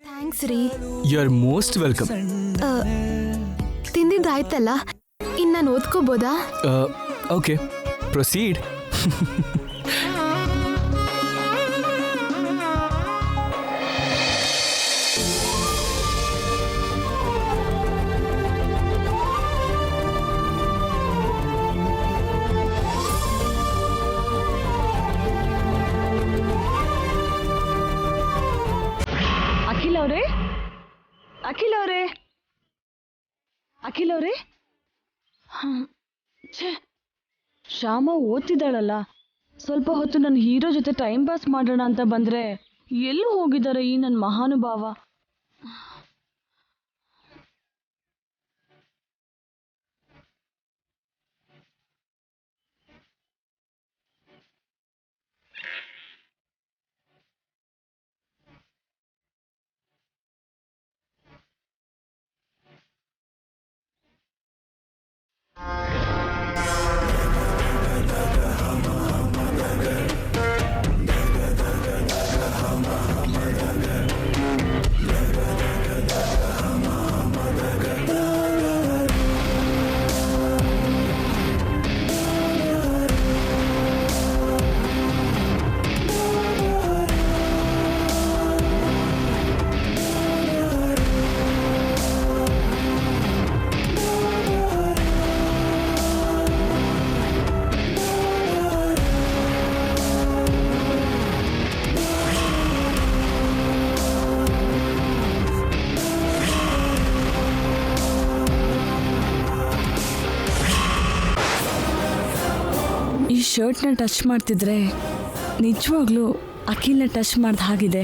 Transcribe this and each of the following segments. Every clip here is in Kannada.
ಥ್ಯಾಂಕ್ಸ್ ರೀ. You are most welcome. ತಿಂದಿದ್ದಾಯ್ತಲ್ಲ, ಇನ್ನು ನಾನು ಓದ್ಕೋಬೋದಾ? Okay, proceed. ಅಖಿಲ್ ಅವರೇ, ಶ್ಯಾಮ ಓದ್ತಿದ್ದಾಳಲ್ಲ, ಸ್ವಲ್ಪ ಹೊತ್ತು ನನ್ನ ಹೀರೋ ಜೊತೆ ಟೈಮ್ ಪಾಸ್ ಮಾಡೋಣ ಅಂತ ಬಂದ್ರೆ ಎಲ್ಲೂ ಹೋಗಿದ್ದಾರೆ ಈ ನನ್ನ ಮಹಾನುಭಾವ. ಈ ಶರ್ಟ್ನ ಟಚ್ ಮಾಡ್ತಿದ್ರೆ ನಿಜವಾಗ್ಲೂ ಅಖಿಲ್ನ ಟಚ್ ಮಾಡ್ದ ಹಾಗಿದೆ.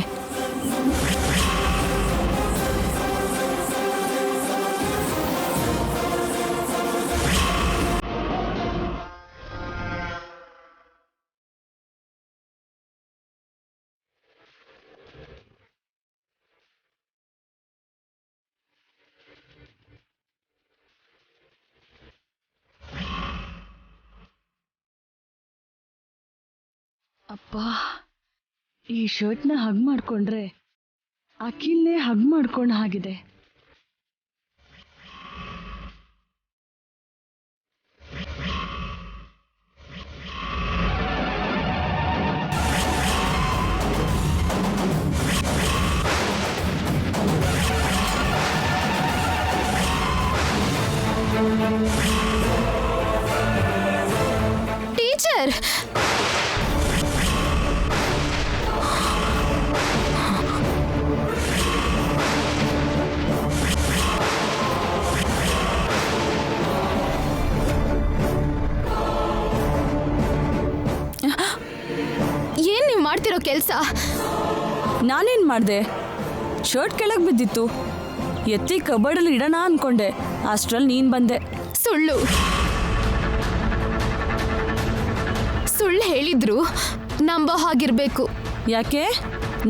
ಅಪ್ಪ, ಈ ಶರ್ಟ್ನ ಹಗ್ ಮಾಡ್ಕೊಂಡ್ರೆ ಅಖಿಲ್ನೇ ಹಗ್ ಮಾಡ್ಕೊಂಡ ಹಾಗಿದೆ. ಟೀಚರ್, ಏನ್ ನೀವು ಮಾಡ್ತಿರೋ ಕೆಲಸ? ನಾನೇನ್ ಮಾಡ್ದೆ? ಶರ್ಟ್ ಕೆಳಗೆ ಬಿದ್ದಿತ್ತು, ಎತ್ತಿ ಕಬರ್ಡಲ್ಲಿ ಇಡೋಣ ಅನ್ಕೊಂಡೆ, ಅಷ್ಟ್ರಲ್ಲಿ ನೀನ್ ಬಂದೆ. ಸುಳ್ಳು ಸುಳ್ಳು ಹೇಳಿದ್ರು ನಂಬೋ ಹಾಗಿರ್ಬೇಕು. ಯಾಕೆ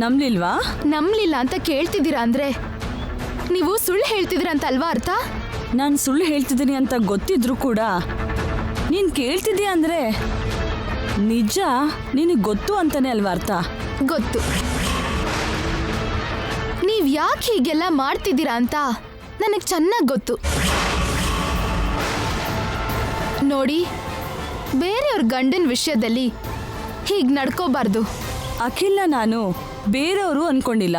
ನಂಬ್ಲಿಲ್ವಾ? ನಂಬ್ಲಿಲ್ಲ ಅಂತ ಕೇಳ್ತಿದ್ದೀರಾ ಅಂದ್ರೆ ನೀವು ಸುಳ್ಳು ಹೇಳ್ತಿದ್ದೀರಾ ಅಂತ ಅಲ್ವಾ ಅರ್ಥ? ನಾನು ಸುಳ್ಳು ಹೇಳ್ತಿದ್ದೀನಿ ಅಂತ ಗೊತ್ತಿದ್ರು ಕೂಡ ನೀನ್ ಕೇಳ್ತಿದ್ದೀಯ ಅಂದ್ರೆ ನಿಜ ನಿನಗೆ ಗೊತ್ತು ಅಂತಾನೆ ಅಲ್ವಾ ಅರ್ಥ? ಗೊತ್ತು. ನೀವ್ ಯಾಕೆ ಹೀಗೆಲ್ಲ ಮಾಡ್ತಿದ್ದೀರಾ ಅಂತ ನನಗೆ ಚೆನ್ನಾಗಿ ಗೊತ್ತು. ನೋಡಿ, ಬೇರೆಯವ್ರ ಗಂಡನ ವಿಷಯದಲ್ಲಿ ಹೀಗೆ ನಡ್ಕೋಬಾರ್ದು. ಅಖಿಲ್ನ ನಾನು ಬೇರೆಯವರು ಅನ್ಕೊಂಡಿಲ್ಲ.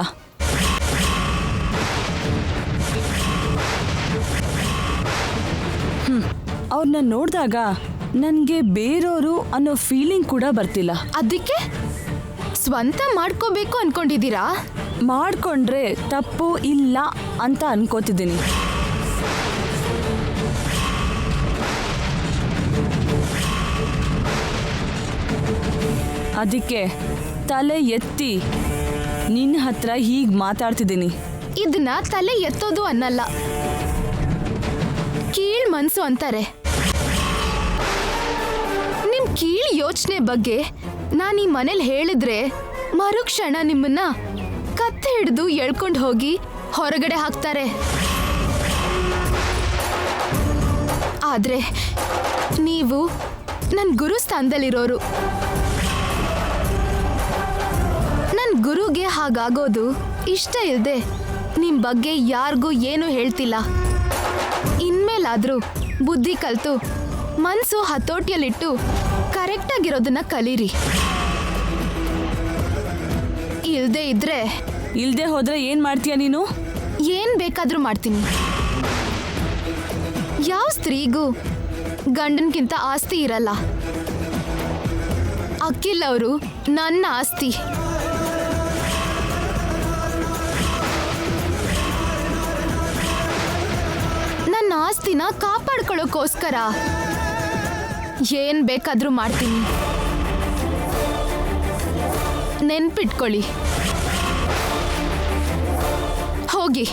ಅವ್ರನ್ನ ನೋಡಿದಾಗ ನನಗೆ ಬೇರೆಯವರು ಅನ್ನೋ ಫೀಲಿಂಗ್ ಕೂಡ ಬರ್ತಿಲ್ಲ. ಅದಕ್ಕೆ ಸ್ವಂತ ಮಾಡ್ಕೋಬೇಕು ಅನ್ಕೊಂಡಿದ್ದೀರಾ? ಮಾಡ್ಕೊಂಡ್ರೆ ತಪ್ಪು ಇಲ್ಲ ಅಂತ ಅನ್ಕೋತಿದ್ದೀನಿ. ಅದಕ್ಕೆ ತಲೆ ಎತ್ತಿ ನಿನ್ನ ಹತ್ರ ಹೀಗೆ ಮಾತಾಡ್ತಿದ್ದೀನಿ. ಇದನ್ನ ತಲೆ ಎತ್ತೋದು ಅನ್ನಲ್ಲ, ಕೀಳ್ ಮನ್ಸು ಅಂತಾರೆ. ನಿಮ್ ಕೀಳ್ ಯೋಚನೆ ಬಗ್ಗೆ ನಾನು ಈ ಮನೇಲಿ ಹೇಳಿದ್ರೆ ಮರುಕ್ಷಣ ನಿಮ್ಮನ್ನ ಕತ್ತೆ ಹಿಡಿದು ಎಳ್ಕೊಂಡು ಹೋಗಿ ಹೊರಗಡೆ ಹಾಕ್ತಾರೆ. ಆದ್ರೆ ನೀವು ನನ್ನ ಗುರು ಸ್ಥಾನದಲ್ಲಿರೋರು. ನನ್ನ ಗುರುಗೆ ಹಾಗಾಗೋದು ಇಷ್ಟ ಇಲ್ಲದೆ ನಿಮ್ ಬಗ್ಗೆ ಯಾರಿಗೂ ಏನು ಹೇಳ್ತಿಲ್ಲ. ಇನ್ಮೇಲಾದ್ರೂ ಬುದ್ಧಿ ಕಲ್ತು ಮನ್ಸು ಹತೋಟಿಯಲ್ಲಿಟ್ಟು ಕರೆಕ್ಟಾಗಿರೋದನ್ನ ಕಲೀರಿ. ಇಲ್ದೇ ಇದ್ರೆ ಇಲ್ದೆ ಹೋದ್ರೆ ಏನ್ ಮಾಡ್ತೀಯ ನೀನು? ಏನ್ ಬೇಕಾದ್ರೂ ಮಾಡ್ತೀನಿ. ಯಾವ ಸ್ತ್ರೀಗೂ ಗಂಡನ್ಗಿಂತ ಆಸ್ತಿ ಇರಲ್ಲ. ಅಖಿಲ್ ಅವರು ನನ್ನ ಆಸ್ತಿ. ನನ್ನ ಆಸ್ತಿನ ಕಾಪಾಡ್ಕೊಳ್ಳೋಕೋಸ್ಕರ ಏನ್ ಬೇಕಾದ್ರೂ ಮಾಡ್ತೀನಿ. ನೆನ್ಪಿಟ್ಕೊಳ್ಳಿ. ಹೋಗಿ,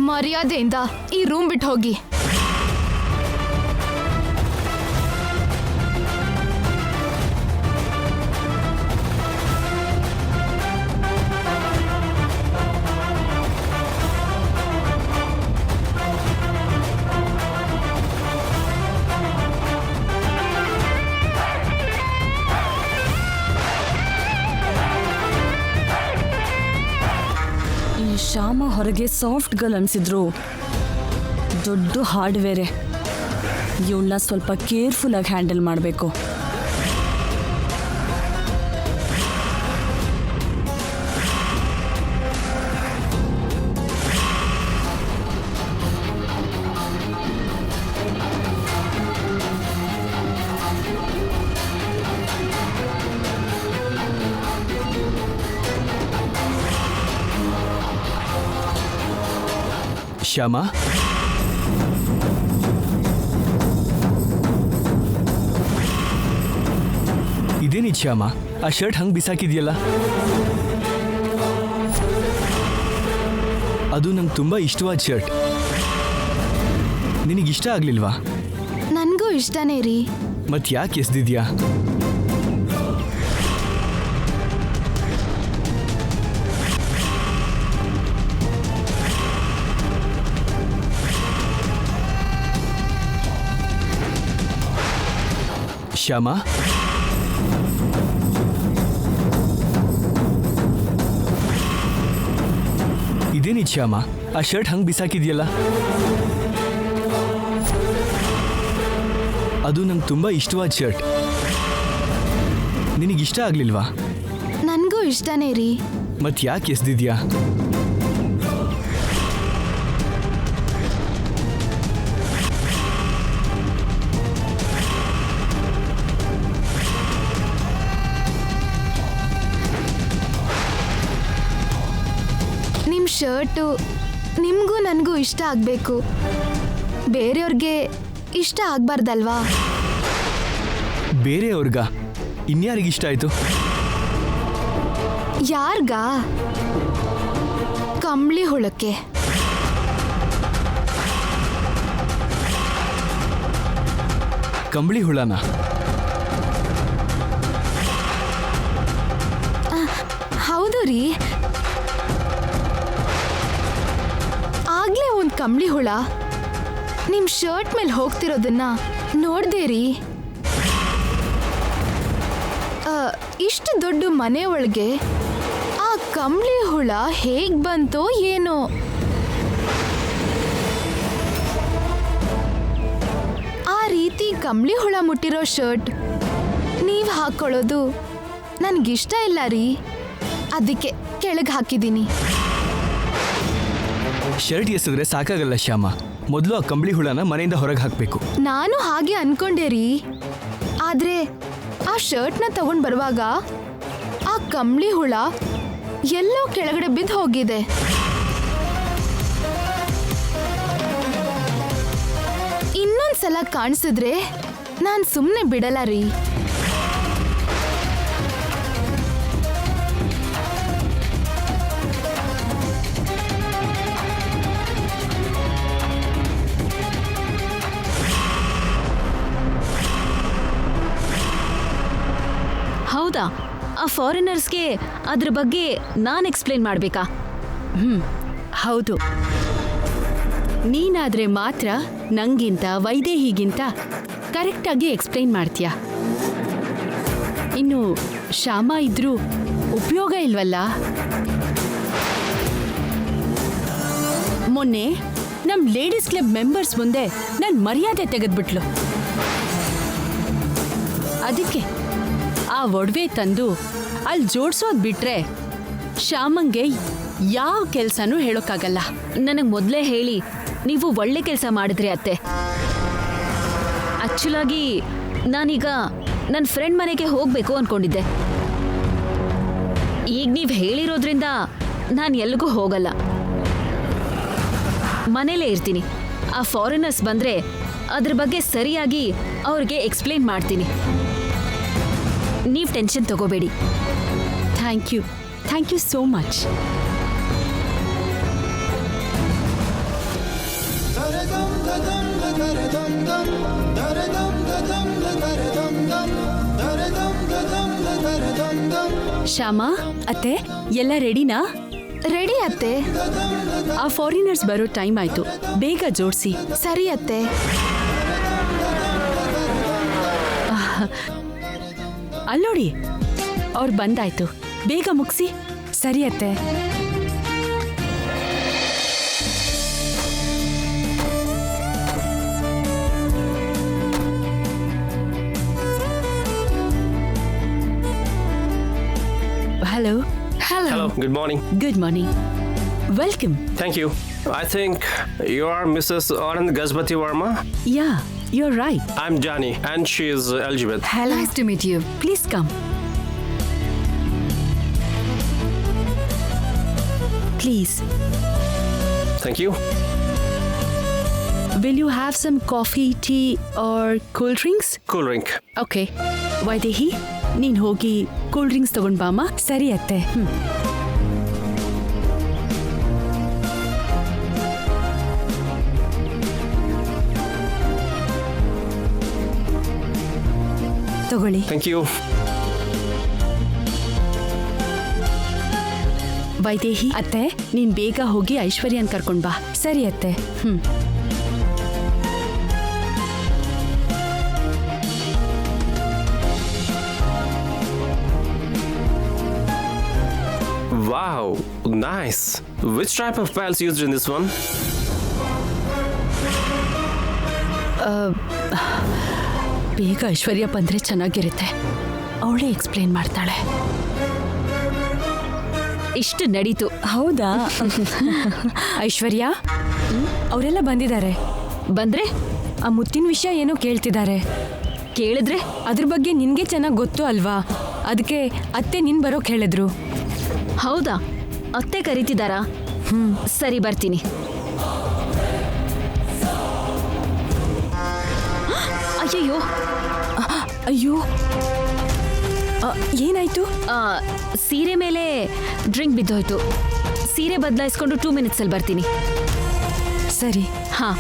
ಮರ್ಯಾದೆಯಿಂದ ಈ ರೂಮ್ ಬಿಟ್ಟು ಹೋಗಿ. ಈ ಶ್ಯಾಮ ಹೊರಗೆ ಸಾಫ್ಟ್ ಗರ್ಲ್ ಅನ್ಸಿದ್ರು, ದೊಡ್ಡ ಹಾರ್ಡ್ವೇರೆ. ಇವಳನ್ನ ಸ್ವಲ್ಪ ಕೇರ್ಫುಲ್ ಆಗಿ ಹ್ಯಾಂಡಲ್ ಮಾಡಬೇಕು. ಶ್ಯಾಮ, ಇದೇನಿದ್ ಶ್ಯಾಮ, ಆ ಶರ್ಟ್ ಹಂಗೆ ಬಿಸಾಕಿದ್ಯಲ್ಲ? ಅದು ನಂಗೆ ತುಂಬ ಇಷ್ಟವಾದ ಶರ್ಟ್. ನಿನಗಿಷ್ಟ ಆಗ್ಲಿಲ್ವಾ? ನನಗೂ ಇಷ್ಟನೇ ರೀ. ಮತ್ ಯಾಕೆ ಎಸ್ದಿದ್ಯಾ? ಶ್ಯಾಮ, ಇದೇನಿದ್ ಶ್ಯಾಮ, ಆ ಶರ್ಟ್ ಹಂಗೆ ಬಿಸಾಕಿದ್ಯಲ್ಲ? ಅದು ನಂಗೆ ತುಂಬ ಇಷ್ಟವಾದ ಶರ್ಟ್. ನಿನಗಿಷ್ಟ ಆಗ್ಲಿಲ್ವಾ? ನನಗೂ ಇಷ್ಟನೇ ರೀ. ಮತ್ ಯಾಕೆ ಎಸ್ದಿದ್ಯಾ? ನಿಮ್ಮ ಶರ್ಟು ನಿಮಗೂ ನನಗೂ ಇಷ್ಟ ಆಗಬೇಕು, ಬೇರೆಯವ್ರಿಗೆ ಇಷ್ಟ ಆಗಬಾರ್ದಲ್ವಾ? ಬೇರೆಯವ್ರಿಗ? ಇನ್ಯಾರಿಗಿಷ್ಟ ಆಯ್ತು? ಯಾರ್ಗ? ಕಂಬಳಿ ಹುಳಕ್ಕೆ. ಕಂಬಳಿ ಹುಳನ? ಹೌದು ರೀ. ಆಗ್ಲೇ ಒಂದು ಕಂಬಳಿ ಹುಳ ನಿಮ್ ಶರ್ಟ್ ಮೇಲೆ ಹೋಗ್ತಿರೋದನ್ನ ನೋಡ್ದೆ ರೀ. ಇಷ್ಟು ದೊಡ್ಡ ಮನೆ ಒಳಗೆ ಆ ಕಂಬಳಿ ಹುಳ ಹೇಗ್ ಬಂತೋ ಏನೋ. ಆ ರೀತಿ ಕಂಬಳಿ ಹುಳ ಮುಟ್ಟಿರೋ ಶರ್ಟ್ ನೀವ್ ಹಾಕೊಳ್ಳೋದು ನನ್ಗಿಷ್ಟ ಇಲ್ಲ ರೀ. ಅದಕ್ಕೆ ಕೆಳಗೆ ಹಾಕಿದ್ದೀನಿ. ಶರ್ಟ್ ಎಸಿದ್ರೆ ಸಾಕಾಗಲ್ಲ ಶ್ಯಾಮ, ಮೊದಲು ಆ ಕಂಬಳಿ ಹುಳನ ಮನೆಯಿಂದ ಹೊರಗೆ ಹಾಕಬೇಕು. ನಾನು ಹಾಗೆ ಅನ್ಕೊಂಡೆ ರೀ. ಆದ್ರೆ ಆ ಶರ್ಟ್ನ ತಗೊಂಡ್ ಬರುವಾಗ ಆ ಕಂಬಳಿ ಹುಳ ಎಲ್ಲೋ ಕೆಳಗಡೆ ಬಿದ್ದು ಹೋಗಿದೆ. ಇನ್ನೊಂದ್ಸಲ ಕಾಣಿಸಿದ್ರೆ ನಾನ್ ಸುಮ್ಮನೆ ಬಿಡಲ್ಲ ರೀ. ಹೌದಾ? ಆ ಫಾರಿನರ್ಸ್ಗೆ ಅದ್ರ ಬಗ್ಗೆ ನಾನು ಎಕ್ಸ್ಪ್ಲೇನ್ ಮಾಡಬೇಕಾ? ಹೌದು. ನೀನಾದ್ರೆ ಮಾತ್ರ ನಂಗಿಂತ ವೈದೇಹಿಗಿಂತ ಕರೆಕ್ಟಾಗಿ ಎಕ್ಸ್ಪ್ಲೇನ್ ಮಾಡ್ತೀಯ. ಇನ್ನು ಶ್ಯಾಮ ಇದ್ರೂ ಉಪಯೋಗ ಇಲ್ವಲ್ಲ? ಮೊನ್ನೆ ನಮ್ ಲೇಡೀಸ್ ಕ್ಲಬ್ ಮೆಂಬರ್ಸ್ ಮುಂದೆ ನನ್ ಮರ್ಯಾದೆ ತೆಗೆದ್ಬಿಟ್ಲು. ಅದಕ್ಕೆ ಆ ಒಡವೆ ತಂದು ಅಲ್ಲಿ ಜೋಡ್ಸೋದ್ ಬಿಟ್ರೆ ಶ್ಯಾಮಂಗೆ ಯಾವ ಕೆಲ್ಸನೂ ಹೇಳೋಕ್ಕಾಗಲ್ಲ. ನನಗೆ ಮೊದಲೇ ಹೇಳಿ ನೀವು ಒಳ್ಳೆ ಕೆಲಸ ಮಾಡಿದ್ರಿ ಅತ್ತೆ. ಆಕ್ಚುಲಾಗಿ ನಾನೀಗ ನನ್ನ ಫ್ರೆಂಡ್ ಮನೆಗೆ ಹೋಗಬೇಕು ಅಂದ್ಕೊಂಡಿದ್ದೆ. ಈಗ ನೀವು ಹೇಳಿರೋದ್ರಿಂದ ನಾನು ಎಲ್ಲಿಗೂ ಹೋಗಲ್ಲ, ಮನೇಲೇ ಇರ್ತೀನಿ. ಆ ಫಾರಿನರ್ಸ್ ಬಂದರೆ ಅದ್ರ ಬಗ್ಗೆ ಸರಿಯಾಗಿ ಅವ್ರಿಗೆ ಎಕ್ಸ್ಪ್ಲೇನ್ ಮಾಡ್ತೀನಿ. ನೀವು ಟೆನ್ಷನ್ ತಗೋಬೇಡಿ. Thank you so much. Shyama ಅತ್ತೆ, ಎಲ್ಲ ರೆಡಿನಾ? ರೆಡಿ ಅತ್ತೆ. ಆ ಫಾರಿನರ್ಸ್ ಬರೋ ಟೈಮ್ ಆಯ್ತು, ಬೇಗ ಜೋಡಿಸಿ. ಸರಿ ಅತ್ತೆ. ಅಲ್ಲೋಡಿ, ಅವ್ರು ಬಂದಾಯ್ತು, ಬೇಗ ಮುಗಿಸಿ. ಸರಿ ಅತ್ತೆ. Hello. Hello, good morning. Good morning. Welcome. Thank you. I think you are Mrs. Anand Gazpati Verma. Yeah, you are right. I'm Johnny, and she is Elizabeth. Nice to meet you. Please come. Please. Thank you. Will you have some coffee, tea or cool drinks? Cool drink. Okay. Vaidehi, ನೀನ್ ಹೋಗಿ ಕೂಲ್ ಡ್ರಿಂಕ್ಸ್ ತಗೊಂಡ್ ಬಾಮ್ಮ. ಸರಿ ಅತ್ತೆ. ತಗೊಳ್ಳಿ. Thank you. ವೈದೇಹಿ ಅತ್ತೆ. ನೀನ್ ಬೇಗ ಹೋಗಿ ಐಶ್ವರ್ಯನ್ ಕರ್ಕೊಂಡ್ ಬಾ. ಸರಿ ಅತ್ತೆ. Wow, nice. Which type of pearls used in this one? ಬೇಗ ಐಶ್ವರ್ಯ ಬಂದ್ರೆ ಚೆನ್ನಾಗಿರುತ್ತೆ, ಅವಳೇ ಎಕ್ಸ್ಪ್ಲೇನ್ ಮಾಡ್ತಾಳೆ. ಇಷ್ಟು ನಡೀತು. ಹೌದಾ? ಐಶ್ವರ್ಯ, ಅವರೆಲ್ಲ ಬಂದಿದ್ದಾರೆ. ಬಂದ್ರೆ ಆ ಮುತ್ತಿನ ವಿಷಯ ಏನೋ ಕೇಳ್ತಿದ್ದಾರೆ. ಕೇಳಿದ್ರೆ ಅದ್ರ ಬಗ್ಗೆ ನಿನ್ಗೆ ಚೆನ್ನಾಗಿ ಗೊತ್ತು ಅಲ್ವಾ? ಅದಕ್ಕೆ ಅತ್ತೆ ನಿನ್ ಬರೋಕ್ ಹೇಳಿದ್ರು. ಹೌದಾ? ಅತ್ತೆ ಕರೀತಿದ್ದಾರಾ? ಸರಿ, ಬರ್ತೀನಿ. ಅಯ್ಯಯ್ಯೋ, ಅಯ್ಯೋ, ಏನಾಯ್ತು? ಸೀರೆ ಮೇಲೆ ಡ್ರಿಂಕ್ ಬಿದ್ದೋಯ್ತು. ಸೀರೆ ಬದಲಾಯಿಸ್ಕೊಂಡು 2 ಮಿನಿಟ್ಸಲ್ಲಿ ಬರ್ತೀನಿ. ಸರಿ. ಹಾ.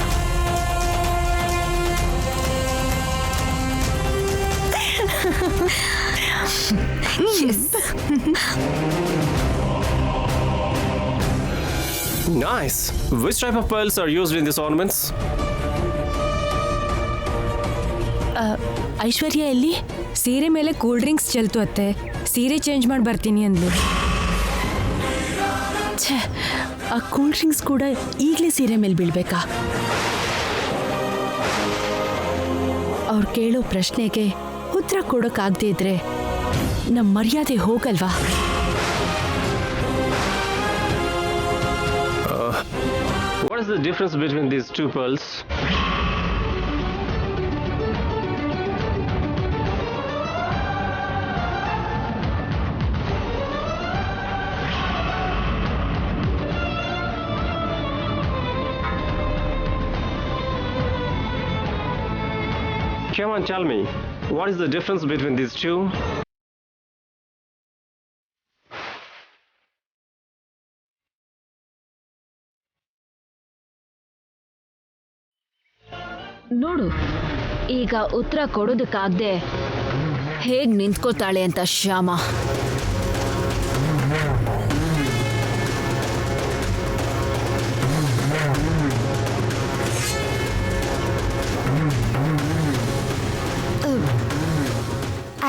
Nice. Which type of pearls are used in these ornaments? ಐಶ್ವರ್ಯ ಎಲ್ಲಿ? ಸೀರೆ ಮೇಲೆ ಕೂಲ್ ಡ್ರಿಂಕ್ಸ್ ಚೆಲ್ತು ಅತ್ತೆ. ಸೀರೆ ಚೇಂಜ್ ಮಾಡಿ ಬರ್ತೀನಿ ಅಂದ್ಲು. ಛೇ, ಆ ಕೂಲ್ ಡ್ರಿಂಕ್ಸ್ ಕೂಡ ಈಗಲೇ ಸೀರೆ ಮೇಲೆ ಬೀಳ್ಬೇಕಾ? ಅವ್ರು ಕೇಳೋ ಪ್ರಶ್ನೆಗೆ ಉತ್ತರ ಕೊಡೋಕ್ಕಾಗದೇ ಇದ್ರೆ ನಮ್ಮ ಮರ್ಯಾದೆ ಹೋಗಲ್ವಾ? What is the difference between these two pearls? Come on, tell me, what is the difference between these two? ನೋಡು, ಈಗ ಉತ್ತರ ಕೊಡೋದಕ್ಕಾಗದೆ ಹೇಗ್ ನಿಂತ್ಕೋತಾಳೆ ಅಂತ Shyama.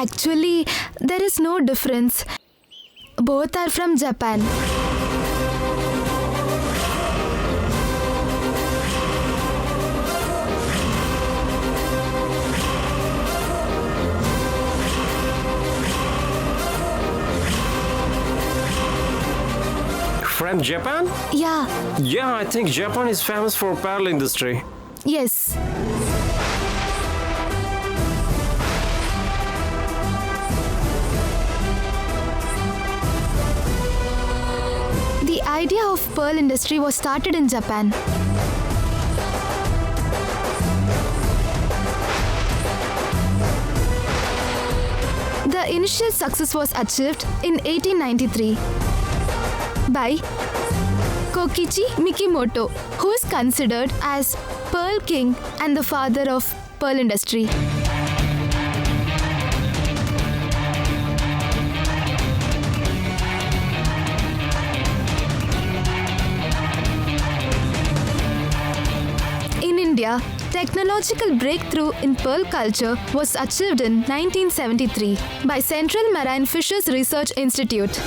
Actually, there is no difference. Both are from Japan. Japan? Japan? Yeah, Yeah, I think Japan is famous for pearl industry. yes. The idea of pearl industry was started in Japan. The initial success was achieved in 1893 by Kokichi Mikimoto, who is considered as Pearl King and the father of pearl industry. In India, technological breakthrough in pearl culture was achieved in 1973 by Central Marine Fisheries Research Institute.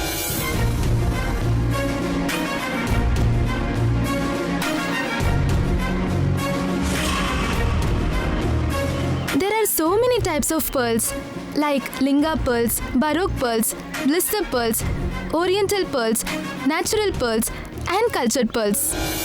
There are so many types of pearls like Linga pearls, Baroque pearls, blister pearls, Oriental pearls, natural pearls, and cultured pearls.